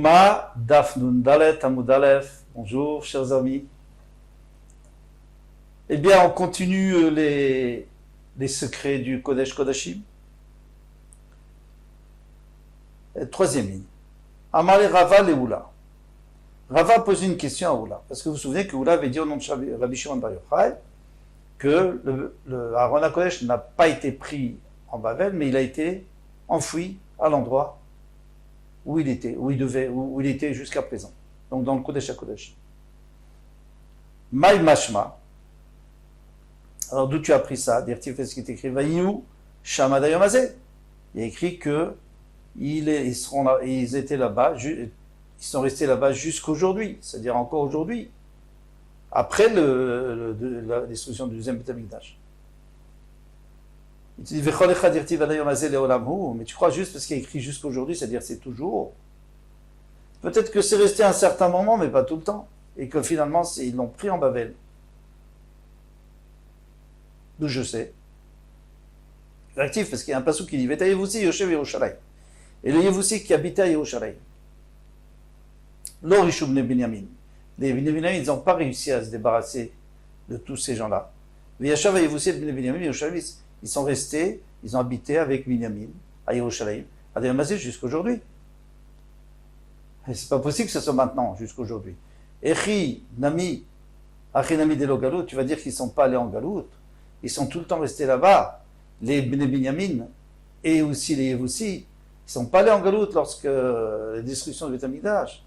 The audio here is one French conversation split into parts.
Yoma Daf Nun Dalet Amud Aleph. Bonjour, chers amis. Eh bien, on continue les secrets du Kodesh Kodashim. Troisième ligne. Amale Rava le Oula. Rava pose une question à Oula. Parce que vous vous souvenez que Oula avait dit au nom de Rabbi Shimon Bar Yochai que le Aaron HaKodesh n'a pas été pris en Bavel, mais il a été enfoui à l'endroit où il était, où il était jusqu'à présent. Donc dans le Kodesh HaKodashim. Maï Mashma. Alors d'où tu as pris ça? Dire-t-il fait ce qui est écrit. Vaïou Shama Dayomazé. Il y a écrit que ils étaient là-bas, ils sont restés là-bas jusqu'aujourd'hui, c'est-à-dire encore aujourd'hui, après la destruction du deuxième Beth Amikdash. Il dit mais tu crois juste parce qu'il y a écrit jusqu'aujourd'hui, c'est-à-dire c'est toujours. Peut-être que c'est resté un certain moment, mais pas tout le temps, et que finalement ils l'ont pris en Babel. D'où je sais. Actif, parce qu'il y a un passage qui dit Vetayevusi Yoshev Yerushalayim. Et le Yevusi qui habitait à Yerushalayim. L'Orishub ne Binyamin. Les Binyamin, ils n'ont pas réussi à se débarrasser de tous ces gens-là. V'yashav Yevusi de Binyamin, Yerushalayim, ils sont restés, ils ont habité avec Binyamin à Yerushalayim, à Dayamazé jusqu'aujourd'hui. Et c'est pas possible que ce soit maintenant, jusqu'aujourd'hui. Echi Nami, Achi Nami Delo Galout, tu vas dire qu'ils ne sont pas allés en Galout. Ils sont tout le temps restés là-bas. Les Binyamin et aussi les Yevusi, ils ne sont pas allés en Galout lorsque la destruction du Beth Amikdash.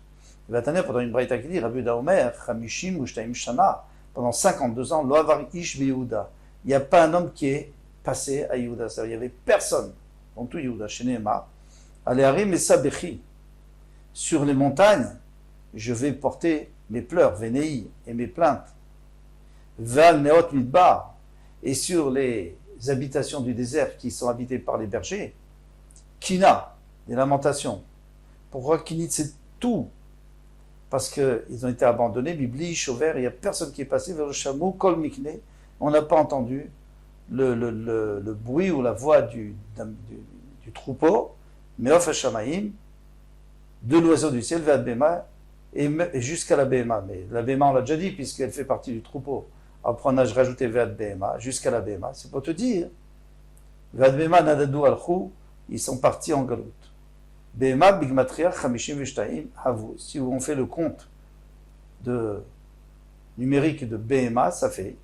Il va tenir pendant une braïta qui dit Rabbi Omer, Chamishim Ushtaim Shana, pendant 52 ans, Lo Avar Ish Yehuda. Il n'y a pas un homme qui est passé à Yehuda. Il n'y avait personne dans tout Yehuda, chez Nehema. Aleharim et Sabechi. Sur les montagnes, je vais porter mes pleurs, Vénéi, et mes plaintes. Val Neot Midbar. Et sur les habitations du désert qui sont habitées par les bergers, Kina, des lamentations. Pourquoi Kinit, c'est tout? Parce qu'ils ont été abandonnés, Bibli, Chauvert, il n'y a personne qui est passé vers le chameau, Kol Mikne. On n'a pas entendu le bruit ou la voix du troupeau, Meof Hashamaim, de l'oiseau du ciel, Ve'ad Bema, et jusqu'à la Bema. Mais la Bema, on l'a déjà dit, puisqu'elle fait partie du troupeau. Après, on a rajouté Ve'ad Bema, jusqu'à la Bema. C'est pour te dire. Ve'ad Bema, Nadadou Alchou, ils sont partis en Galout. Bema, Bigmatria, Chamishim Vishtaim, Havu. Si on fait le compte numérique de Bema, ça fait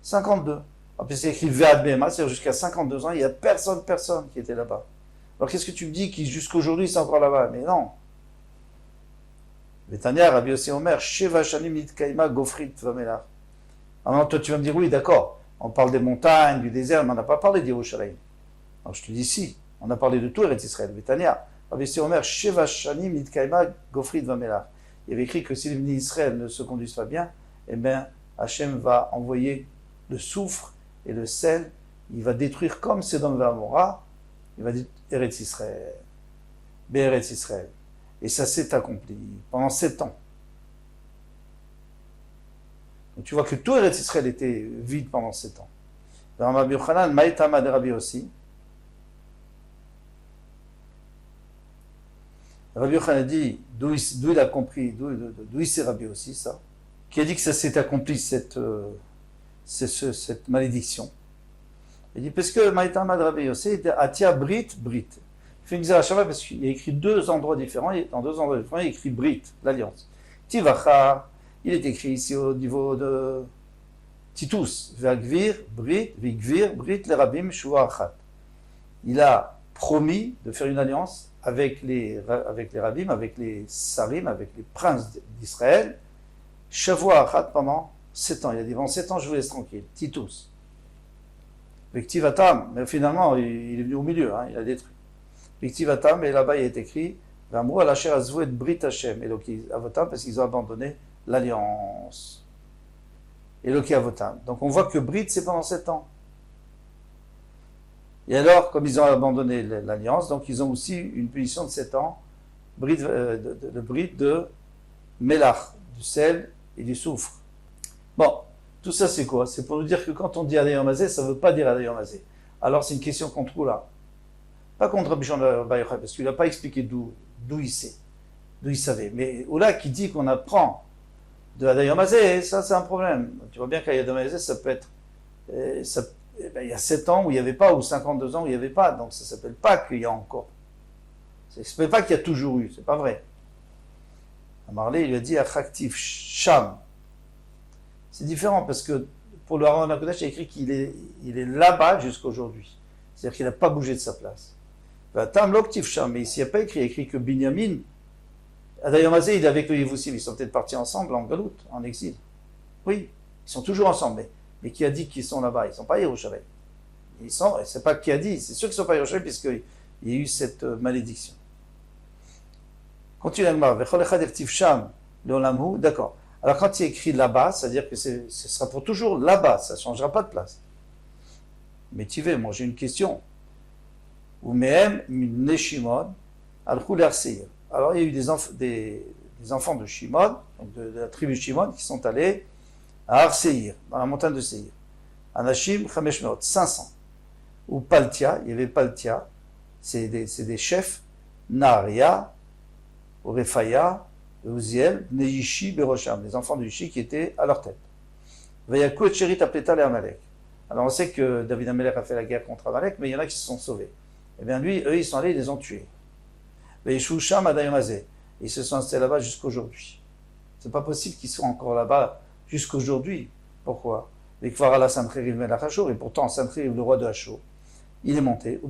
52. Après, c'est écrit Ve'ad Bema, c'est-à-dire jusqu'à 52 ans, il n'y a personne qui était là-bas. Alors, qu'est-ce que tu me dis qui jusqu'aujourd'hui, c'est encore là-bas? Mais non. Betania, Rabbi Yossi Omer, Sheva Shanim Nitkaima Gofrit Vamelach. Alors, toi, tu vas me dire, oui, d'accord, on parle des montagnes, du désert, mais on n'a pas parlé d'Yerushalayim. Alors, je te dis, si, on a parlé de tout Eretz Israël. Betania, Rabbi Yossi Omer, Sheva Shanim Nitkaima Gofrit Vamelach. Il y avait écrit que si les bénis d'Israël ne se conduisent pas bien, eh bien, Hachem va envoyer le soufre et le sel, il va détruire comme Sodome et Gomorrha, il va dire Eretz Israël, Be'eretz Israël. Et ça s'est accompli pendant 7 ans. Donc tu vois que tout Eretz Israël était vide pendant 7 ans. Dans Rabbi Yochanan, Maïtama de Rabbi aussi. Rabbi Yochanan dit, d'où il a compris, d'où il s'est Rabbi aussi, ça, qui a dit que ça s'est accompli, cette malédiction. Il dit, parce que Maïtama de Rabbi aussi était Atia Brit. Il fait une Xerashava parce qu'il y a écrit 2 endroits différents, dans 2 endroits différents, il y a écrit Brit, l'alliance. Tivacha, il est écrit ici au niveau de Titus, Vagvir, Brit, Vigvir, Brit, les Rabbim, Shua Achat. Il a promis de faire une alliance avec les Rabbim, avec les Sarim, avec les princes d'Israël, Shavua Achat pendant 7 ans. Il a dit, pendant 7 ans, je vous laisse tranquille. Titus. Avec Tivatam, mais finalement, il est venu au milieu, il a détruit. Avec Tivatam, et là-bas, il est écrit, Vamrou alacher azvou et Brit Hashem, Eloki Avotam, parce qu'ils ont abandonné l'alliance. Eloki Avotam. Donc on voit que Brit, c'est pendant 7 ans. Et alors, comme ils ont abandonné l'alliance, donc ils ont aussi une punition de 7 ans, Brit, le Brit de Melach, du sel et du soufre. Bon, tout ça c'est quoi? C'est pour nous dire que quand on dit Adayomazé, ça ne veut pas dire Adayomazé. Alors c'est une question qu'on trouve là. Pas contre Rabbi Shimon Bar Yochai, parce qu'il n'a pas expliqué d'où il sait. d'où il savait. Mais Oula qui dit qu'on apprend de Adayom Hazé, ça c'est un problème. Tu vois bien qu'Adayom Hazé, ça peut être... il y a 7 ans où il n'y avait pas, ou 52 ans où il n'y avait pas. Donc ça ne s'appelle pas qu'il y a encore. Ça ne s'appelle pas qu'il y a toujours eu. C'est pas vrai. Amarlé, il lui a dit Achaktif Sham. C'est différent parce que pour le Haron HaKodesh, il a écrit qu'il est là-bas jusqu'à aujourd'hui. C'est-à-dire qu'il n'a pas bougé de sa place. Tam Loktif Sham. Mais ici, il n'y a pas écrit. Il y a écrit que Binyamin, Adayom Hazé, il est avec le Yevussim. Ils sont peut-être partis ensemble en Galout, en exil. Oui, ils sont toujours ensemble. Mais qui a dit qu'ils sont là-bas? Ils ne sont pas à Yerushalayim. C'est pas qui a dit. C'est sûr qu'ils ne sont pas à Yerushalayim puisqu'il y a eu cette malédiction. Continue Agmar. D'accord. Alors quand il est écrit là-bas, c'est-à-dire que ce sera pour toujours là-bas, ça ne changera pas de place. Mais tu veux, moi j'ai une question. Alors il y a eu des enfants de Shimon, donc de la tribu Shimon, qui sont allés à Ar-Seir, dans la montagne de Seir. Anashim Chameshmeot, 500. Ou Paltia, il y avait Paltia, c'est des chefs, Naria, Orefaya, Uziel, Neishi, Berosham, les enfants de Yishi qui étaient à leur tête. Vayakou et Cherit Apleta et Amalek. Alors on sait que David Amalek a fait la guerre contre Amalek, mais il y en a qui se sont sauvés. Eh bien lui, eux, ils sont allés, ils les ont tués. Vayeshusham Adayom Hazé. Ils se sont installés là-bas jusqu'à aujourd'hui. C'est pas possible qu'ils soient encore là-bas jusqu'à aujourd'hui. Pourquoi? Et pourtant, Sancheriv, le roi de Hachor, il est monté.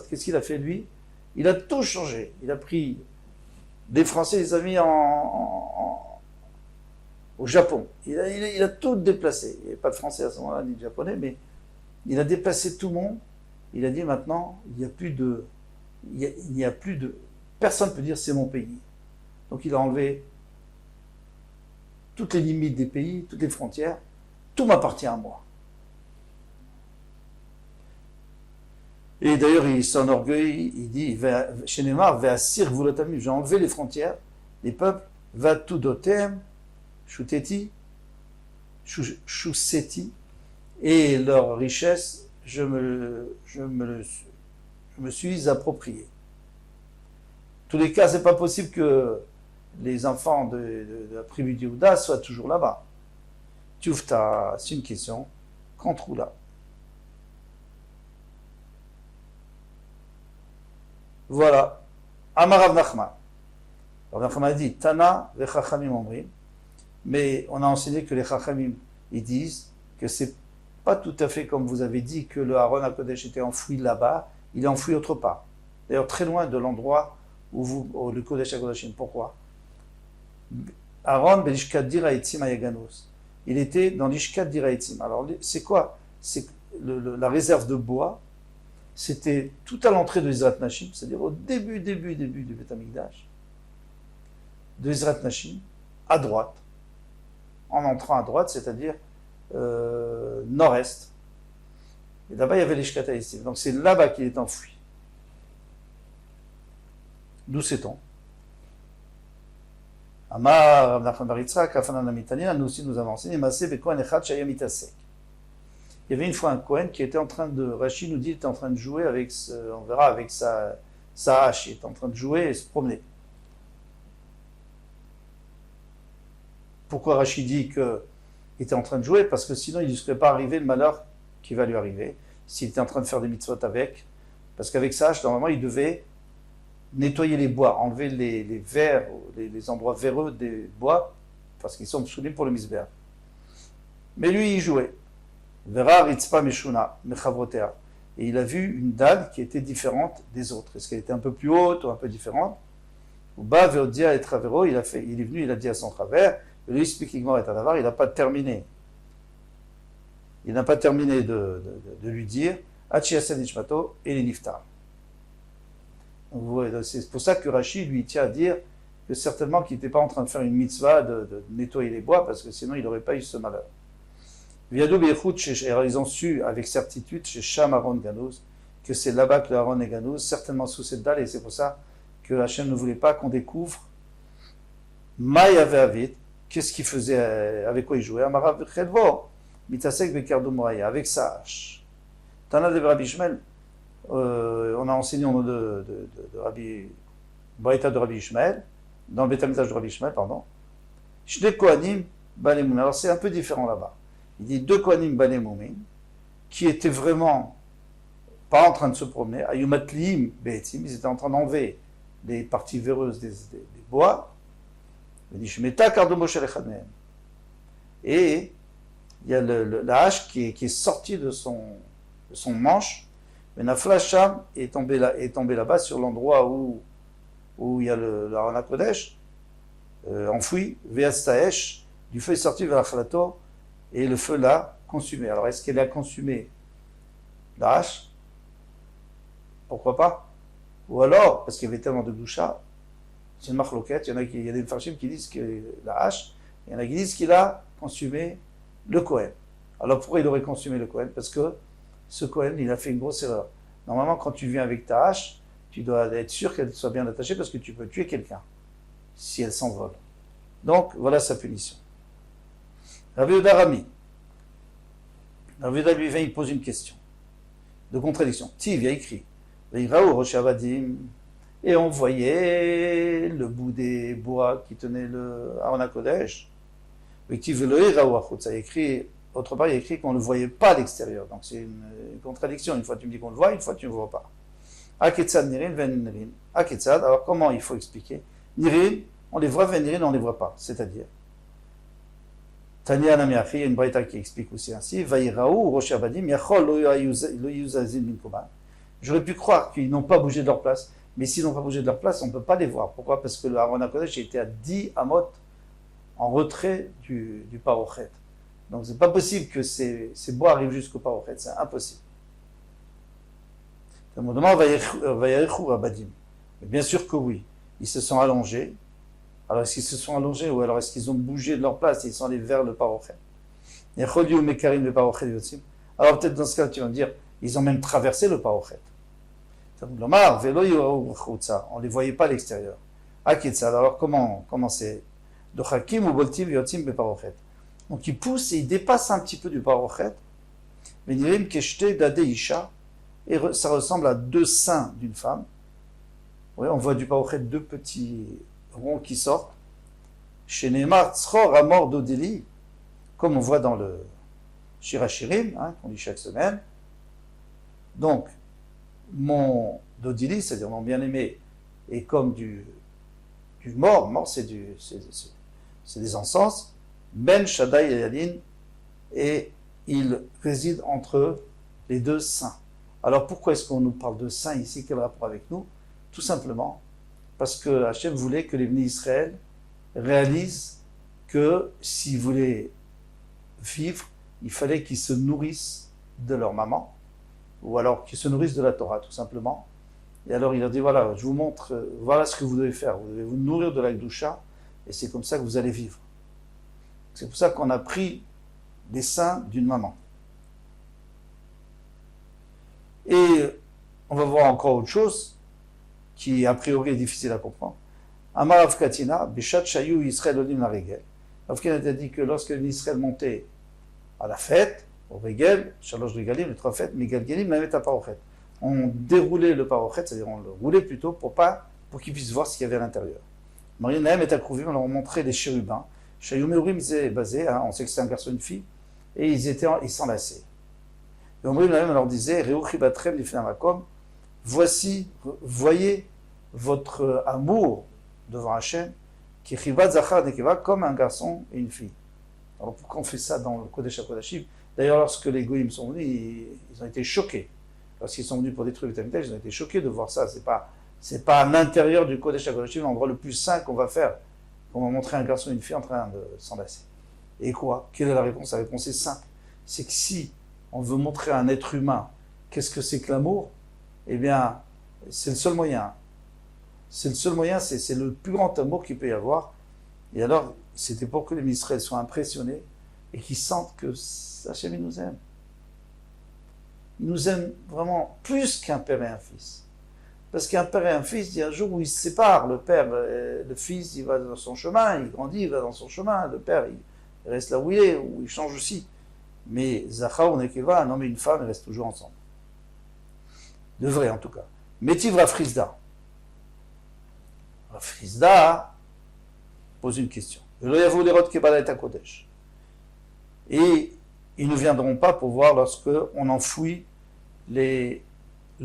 Qu'est-ce qu'il a fait lui? Il a tout changé. Il a pris des Français, il les a mis au Japon. Il a tout déplacé. Il n'y avait pas de Français à ce moment-là, ni de Japonais, mais il a déplacé tout le monde. Il a dit maintenant, il n'y a plus de... Personne ne peut dire c'est mon pays. Donc il a enlevé toutes les limites des pays, toutes les frontières. Tout m'appartient à moi. Et d'ailleurs, il s'enorgueille, il dit, chez Neymar, j'ai enlevé les frontières des peuples, va tout dotem, chouteti, chouseti, et leur richesse, je me suis approprié. En tous les cas, c'est pas possible que les enfants de la tribu d'Yehuda soient toujours là-bas. Tioufta, c'est une question. Contre là. Voilà. Amarav Nachman. Rav Nachman a dit Tana ve Chachamim omrim. Mais on a enseigné que les Chachamim, ils disent que c'est pas tout à fait comme vous avez dit que le Haron HaKodesh était enfoui là-bas, il est enfoui autre part. D'ailleurs, très loin de l'endroit où le Kodesh HaKodeshim. Pourquoi? Aaron Belishkat Diraïtim Ayaganos. Il était dans l'Ishkat Diraïtim. Alors, c'est quoi? C'est la réserve de bois. C'était tout à l'entrée de Ezrat Nashim, c'est-à-dire au début du Beth Amikdash, de Ezrat Nashim, à droite. En entrant à droite, c'est-à-dire nord-est. Et là-bas, il y avait l'Ishkat Diraïtim. Donc, c'est là-bas qu'il est enfoui. D'où sait-on? Amar Nachman bar Yitzhak, Rafanan Amitanina, nous aussi nous avons enseigné, Masé Bekohen Echad Shaya Mitasek. Il y avait une fois un Kohen qui était en train de, Rashi nous dit, il était en train de jouer avec, on verra, avec sa hache, il était en train de jouer et se promener. Pourquoi Rashi dit qu'il était en train de jouer? Parce que sinon il ne serait pas arrivé le malheur qui va lui arriver, s'il était en train de faire des mitzvot avec, parce qu'avec sa hache, normalement, il devait nettoyer les bois, enlever les vers, les endroits véreux des bois, parce qu'ils sont soulignés pour le misber. Mais lui, il jouait. Vera ritzpa meshuna mechavrotea. Et il a vu une dalle qui était différente des autres. Est-ce qu'elle était un peu plus haute ou un peu différente? Ou bas veodia et travero, il est venu, il a dit à son travers, lui speaking et tadavar, il n'a pas terminé. Il n'a pas terminé de lui dire, Achiasen nishmato et les niftar. C'est pour ça que Rashi lui tient à dire que certainement qu'il n'était pas en train de faire une mitzvah de nettoyer les bois, parce que sinon il n'aurait pas eu ce malheur. Ils ont su avec certitude chez Sham Aaron Ganouz que c'est là-bas que le Aaron est Ganouz, certainement sous cette dalle, et c'est pour ça que Hachem ne voulait pas qu'on découvre Maï avait Avid, qu'est-ce qu'il faisait, avec quoi il jouait, Amarav Chelvo, Mitasek Bekardo Moaya, avec sa hache. Tana de Rabbi Ishmael, on a enseigné au nom de Rabbi Braïta de Rabbi Ishmael, dans le Beth Amikdash de Rabbi Ishmael, pardon. Shne Kohanim Baalei Moumin. Alors c'est un peu différent là-bas. Il dit deux Kohanim Baalei Moumin, qui étaient vraiment pas en train de se promener, Ayumatliim Be'etzim, ils étaient en train d'enlever les parties véreuses des bois. Il dit Shmeta Kardo Moshe Echad Mehem. Et il y a la hache qui est sortie de son manche. Mais Nafla Sham est tombé là-bas sur l'endroit où il y a le Aron Kodesh, enfoui, Ve'astaesh, du feu est sorti vers Achlato, et le feu l'a consumé. Alors est-ce qu'elle a consumé la hache? Pourquoi pas? Ou alors, parce qu'il y avait tellement de doucha, c'est une marloquette, il y a des farshim qui disent que la hache, il y en a qui disent qu'il a consumé le Kohen. Alors pourquoi il aurait consumé le Kohen? Parce que ce Kohen, il a fait une grosse erreur. Normalement, quand tu viens avec ta hache, tu dois être sûr qu'elle soit bien attachée parce que tu peux tuer quelqu'un si elle s'envole. Donc, voilà sa punition. Rabbi Yehuda Rami. Rabbi Yehuda lui vient, il pose une question de contradiction. Tiv, il y a écrit Veiraou Rosh Avadim, et on voyait le bout des bois qui tenaient le Aron Kodesh. Tiv Veiraou Achutz, il y a écrit, autre part, il y a écrit qu'on ne le voyait pas à l'extérieur. Donc c'est une contradiction. Une fois tu me dis qu'on le voit, une fois tu ne le vois pas. Aketzad Nirin, Ven Nirin. Aketzad, alors comment il faut expliquer? Nirin, on les voit, Ven Nirin, on ne les voit pas. C'est-à-dire, Tanya Namiachi, il y a une braïta qui explique aussi ainsi, Vaïraou, Rosh Avadim, Yachol, Lo Yuzazim Minkoman. J'aurais pu croire qu'ils n'ont pas bougé de leur place, mais s'ils n'ont pas bougé de leur place, on ne peut pas les voir. Pourquoi? Parce que le Aron HaKodesh était à 10 amot en retrait du Parochet. Donc c'est pas possible que ces bois arrivent jusqu'au Parochet, c'est impossible. Bien sûr que oui, ils se sont allongés. Alors est-ce qu'ils se sont allongés ou alors est-ce qu'ils ont bougé de leur place et ils sont allés vers le Parochet? Alors peut-être dans ce cas tu vas me dire, ils ont même traversé le Parochet. On ne les voyait pas à l'extérieur. Alors comment c'est? Donc ils poussent et ils dépassent un petit peu du Parochet. Et ça ressemble à deux seins d'une femme. Oui, on voit du Parochet deux petits ronds qui sortent. Chez Neymar, Tzchor Amor Dodeli, comme on voit dans le Shirachirim, qu'on lit chaque semaine. Donc, mon Dodili, c'est-à-dire mon bien-aimé, est comme du mort. Mort, c'est des encens. Ben Shaddai et Yadin, et il réside entre les deux saints. Alors pourquoi est-ce qu'on nous parle de saints ici? Quel rapport avec nous? Tout simplement parce que Hachem voulait que les bénis Israël réalisent que s'ils voulaient vivre, il fallait qu'ils se nourrissent de leur maman, ou alors qu'ils se nourrissent de la Torah, tout simplement. Et alors il leur dit, voilà, je vous montre, voilà ce que vous devez faire. Vous devez vous nourrir de la Gdusha, et c'est comme ça que vous allez vivre. C'est pour ça qu'on a pris les seins d'une maman. Et on va voir encore autre chose, qui a priori est difficile à comprendre. Amar Avkatina, Bishat Shayu Yisrael Olim la Regel. Avkatina a dit que lorsque l'Israël montait à la fête, au Regel, Shalosh Regalim, les trois fêtes, Megalgelim, la met à Parochet. On déroulait le Parochet, c'est-à-dire on le roulait plutôt pour qu'ils puissent voir ce qu'il y avait à l'intérieur. Marie Naëm est accrouvée, on leur montrait les chérubins. Shayum et Urim, c'est basé, on sait que c'est un garçon et une fille, et ils s'enlaçaient. Et Omrim Naëm leur disait, Reuchi Batrem Lifnamakom, voyez votre amour devant Hachem, qui Chivat Zachar Nekeva, comme un garçon et une fille. Alors pourquoi on fait ça dans le Kodesh HaKodashim? D'ailleurs, lorsque les Goïms sont venus, ils ont été choqués. Lorsqu'ils sont venus pour détruire le Tamitaï, ils ont été choqués de voir ça. C'est pas à l'intérieur du Kodesh HaKodashim, l'endroit le plus saint qu'on va faire. On va montrer un garçon et une fille en train de s'enlacer. Et quoi? Quelle est la réponse? La réponse est simple. C'est que si on veut montrer à un être humain qu'est-ce que c'est que l'amour, eh bien, c'est le seul moyen. C'est le seul moyen, c'est le plus grand amour qu'il peut y avoir. Et alors, c'était pour que les Israël soient impressionnés et qu'ils sentent que Hachem, il nous aime. Il nous aime vraiment plus qu'un père et un fils. Parce qu'un père et un fils, il y a un jour où ils se séparent. Le père, le fils, il va dans son chemin, il grandit, il va dans son chemin. Le père, il reste là où il est, ou il change aussi. Mais Zachar ou Nekeva, un homme et une femme, ils restent toujours ensemble. Devrait en tout cas. Métiv Rafrizda. Rafrizda, pose une question. Et ils ne viendront pas pour voir lorsque on enfouit le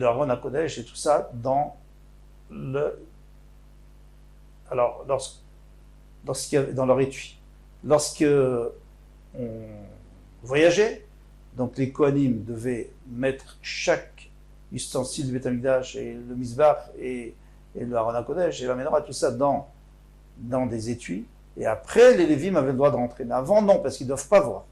Aron HaKodesh et tout ça dans le. Alors, dans leur étui. Lorsque on voyageait, donc les Kohanim devaient mettre chaque ustensile du Beth Amikdash et le Mizbach et le Aron HaKodesh et la Menorah, tout ça dans des étuis. Et après, les Lévim avaient le droit de rentrer. Mais avant, non, parce qu'ils ne doivent pas voir.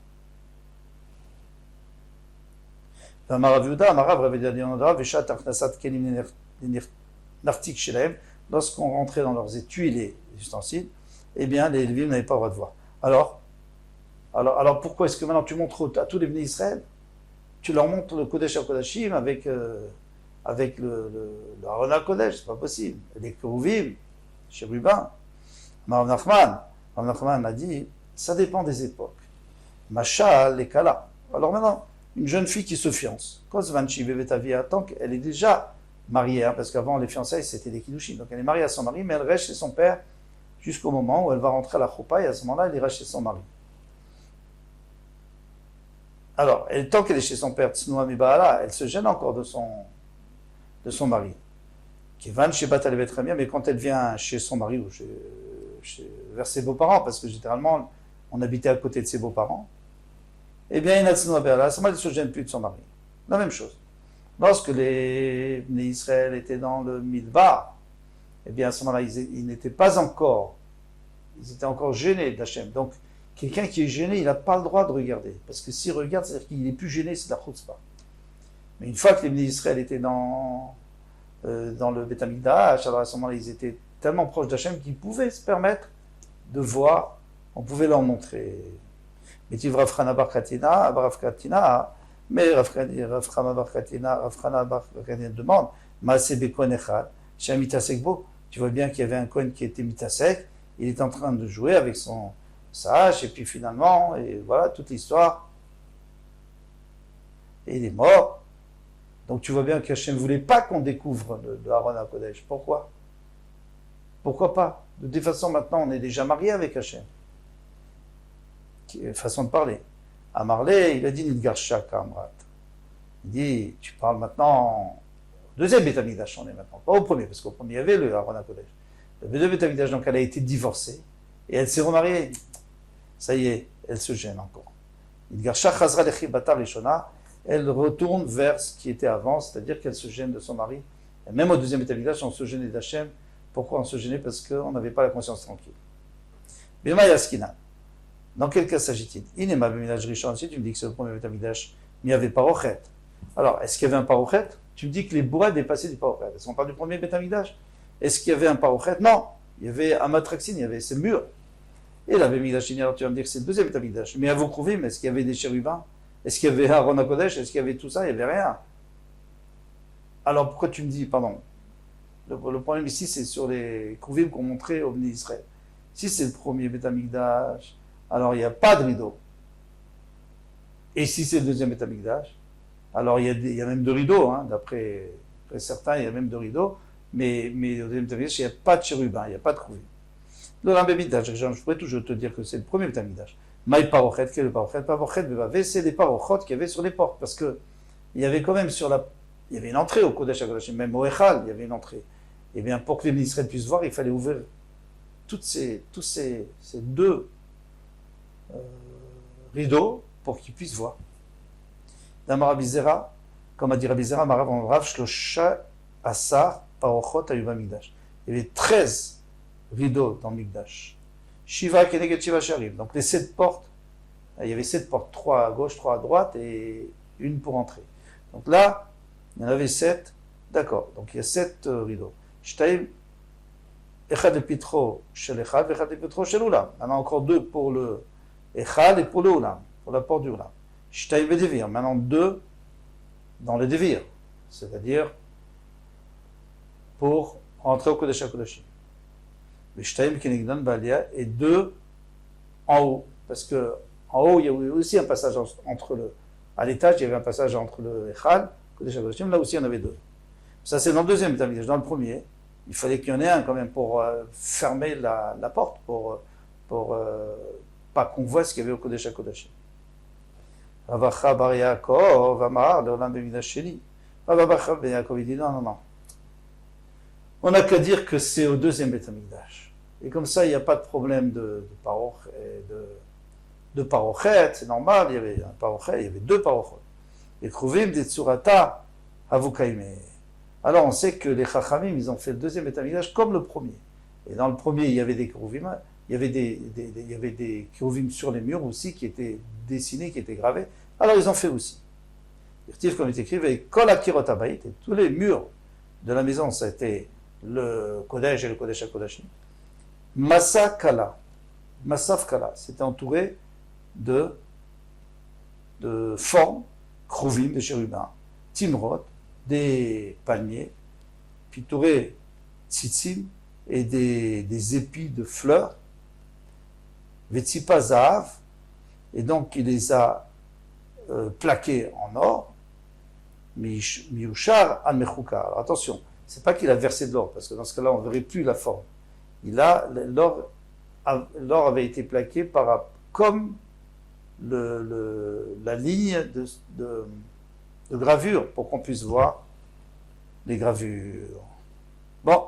Lorsqu'on rentrait dans leurs étuis, les ustensiles, eh bien, les Lévim n'avaient pas le droit de voir. Alors pourquoi est-ce que maintenant tu montres à tous les Bnei Israël, tu leur montres le Kodesh HaKodashim avec le Aron HaKodesh, c'est pas possible. Les Keruvim, Chérubin, Rav Nachman a dit, ça dépend des époques. Machal et Kala. Alors maintenant, une jeune fille qui se fiance, tant qu'elle est déjà mariée, parce qu'avant les fiançailles c'était des kiddushin, donc elle est mariée à son mari, mais elle reste chez son père jusqu'au moment où elle va rentrer à la choupa, et à ce moment-là elle ira chez son mari. Alors, tant qu'elle est chez son père, Tsnoua Mibaala, elle se gêne encore de son mari. Kivan Shebat elle très bien, mais quand elle vient chez son mari ou vers ses beaux-parents, parce que généralement on habitait à côté de ses beaux-parents, eh bien, à ce moment-là, elle ne se gêne plus de son mari. La même chose. Lorsque les Israël étaient dans le Midbar, eh bien, à ce moment-là, ils n'étaient pas encore, ils étaient encore gênés d'Hachem. Donc, quelqu'un qui est gêné, il n'a pas le droit de regarder. Parce que s'il regarde, c'est-à-dire qu'il est plus gêné, c'est de la chutzpah. Mais une fois que les Israël étaient dans le Beth Amikdash, alors à ce moment-là, ils étaient tellement proches d'Hachem qu'ils pouvaient se permettre de voir, on pouvait leur montrer. Mais tu Rav Chana bar Katina, mais Rav Chana bar Katina demande, Maase Bekon Echad, Shem Mitasek Bo. Tu vois bien qu'il y avait un Kohen qui était Mitasek, il est en train de jouer avec sa hache, et puis finalement, et voilà, toute l'histoire. Et il est mort. Donc tu vois bien qu'Hachem ne voulait pas qu'on découvre le Aron HaKodesh. Pourquoi? Pourquoi pas? De toute façon, maintenant, on est déjà marié avec Hachem. Façon de parler. À Marley, il a dit Nidgarsha Kamrat. Il dit, tu parles maintenant au deuxième Beth Amikdash, on est maintenant, pas au premier, parce qu'au premier, il y avait le Aron HaKodesh. Le deuxième Beth Amikdash, donc elle a été divorcée, et elle s'est remariée. Ça y est, elle se gêne encore. Nidgarsha Chazra Lechi Batar Lishona, elle retourne vers ce qui était avant, c'est-à-dire qu'elle se gêne de son mari. Et même au deuxième Beth Amikdash, on se gênait d'Hachem. Pourquoi on se gênait? Parce qu'on n'avait pas la conscience tranquille. Bima Yaskina. Dans quel cas s'agit-il? Inema B'minaj Rishon, si tu me dis que c'est le premier Beth Amikdash, mais il y avait Parochet. Alors, est-ce qu'il y avait un Parochet? Tu me dis que les bois dépassaient du Parochet. Est-ce qu'on parle du premier Beth Amikdash? Est-ce qu'il y avait un Parochet? Non. Il y avait Amatraxin, il y avait ces murs. Et la Beth Amikdash, alors tu vas me dire que c'est le deuxième Beth Amikdash. Mais à vos Krouvim, est-ce qu'il y avait des chérubins? Est-ce qu'il y avait Aaron HaKodesh? Est-ce qu'il y avait tout ça? Il n'y avait rien. Alors, pourquoi tu me dis, pardon, le problème ici, c'est sur les Krouvim qu'on montrait au Bnei Israël. Si c'est le premier Beth Amikdash, alors il n'y a pas de rideau. Et si c'est le deuxième Beth Amikdash, alors il y a même de rideaux, hein, d'après certains, il y a même de rideaux, mais au deuxième Beth Amikdash, il n'y a pas de chérubin, il n'y a pas de Krouvim. Le Rambam Mikdash, je pourrais toujours te dire que c'est le premier Beth Amikdash. Maï Parochet, quel est le Parochet? Parochet Bevavé, c'est les Parochot qu'il y avait sur les portes, parce que il y avait quand même il y avait une entrée au Kodesh HaKodashim, même au Echal, il y avait une entrée. Et bien, pour que les Israël puissent voir, il fallait ouvrir tous ces deux rideaux pour qu'ils puissent voir. Dans Marabizera, comme a dit Rabizera, Marav Shlosha Asar Parochot Ayuba Mikdash. Il y avait 13 rideaux dans Mikdash. Shiva Keneged Shiva Sharim. Donc les 7 portes, il y avait 7 portes, 3 à gauche, 3 à droite et une pour entrer. Donc là, il y en avait 7, d'accord. Donc il y a 7 rideaux. Shtaim Echad Epitro Shel Echad, Echad Epitro Shel Ulam. Maintenant encore 2 pour le Echad et pour le Ulam, pour la porte du Ulam. Shtaim Bedevir. Maintenant 2 dans le Devir, c'est-à-dire pour rentrer au Kodesh HaKodashim. Shtaim Kenegdan Balia et 2 en haut, parce que en haut il y a aussi un passage à l'étage, il y avait un passage entre le Echad, Kodesh HaKodashim, là aussi il y en avait 2. Ça c'est dans le deuxième Beth Amikdash. Dans le premier, il fallait qu'il y en ait un quand même pour fermer la porte, pour pour pas qu'on voit ce qu'il y avait au Kodesh HaKodashim. Ravacha bar Yaakov amar leolam b'mikdash sheni. Ravacha ben Yaakov il dit non. On n'a qu'à dire que c'est au deuxième Beth Amikdash. Et comme ça, il n'y a pas de problème de parochet, c'est normal, il y avait un parochet, il y avait deux parochot. Les Kruvim des Tsurata Avukaime. Alors on sait que les Chachamim, ils ont fait le deuxième Beth Amikdash comme le premier. Et dans le premier, il y avait des Kruvim, il y avait des Kruvim sur les murs aussi qui étaient dessinés, qui étaient gravés. Alors ils ont fait aussi. Comme il est écrit, avec Kol Akirot Habayit, et tous les murs de la maison, ça a été le Kodesh et le Kodesh HaKodashim. Masaf Kala, c'était entouré de formes, Kruvim, des chérubins, Timrod, des palmiers, puis entouré Tzitzim, et des épis de fleurs, Vetsipa Zahav, et donc il les a plaqués en or, Miushar al Mechuka. Alors attention, c'est pas qu'il a versé de l'or, parce que dans ce cas-là, on ne verrait plus la forme. L'or avait été plaqué comme la ligne de gravure, pour qu'on puisse voir les gravures. Bon,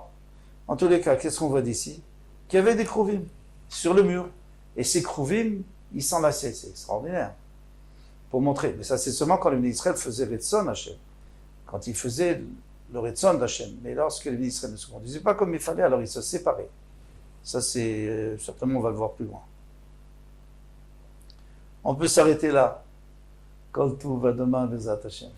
en tous les cas, qu'est-ce qu'on voit d'ici? Qu'il y avait des Kruvim sur le mur. Et ces Kruvim, ils s'enlaçaient. C'est extraordinaire. Pour montrer. Mais ça, c'est seulement quand le ministre faisait Retson Hashem. Quand il faisait le Retson d'Hachem. Mais lorsque les ministres ne se conduisaient pas comme il fallait, alors ils se séparaient. Ça, c'est certainement, on va le voir plus loin. On peut s'arrêter là. Kol Tuv, à demain, Bezat Hashem.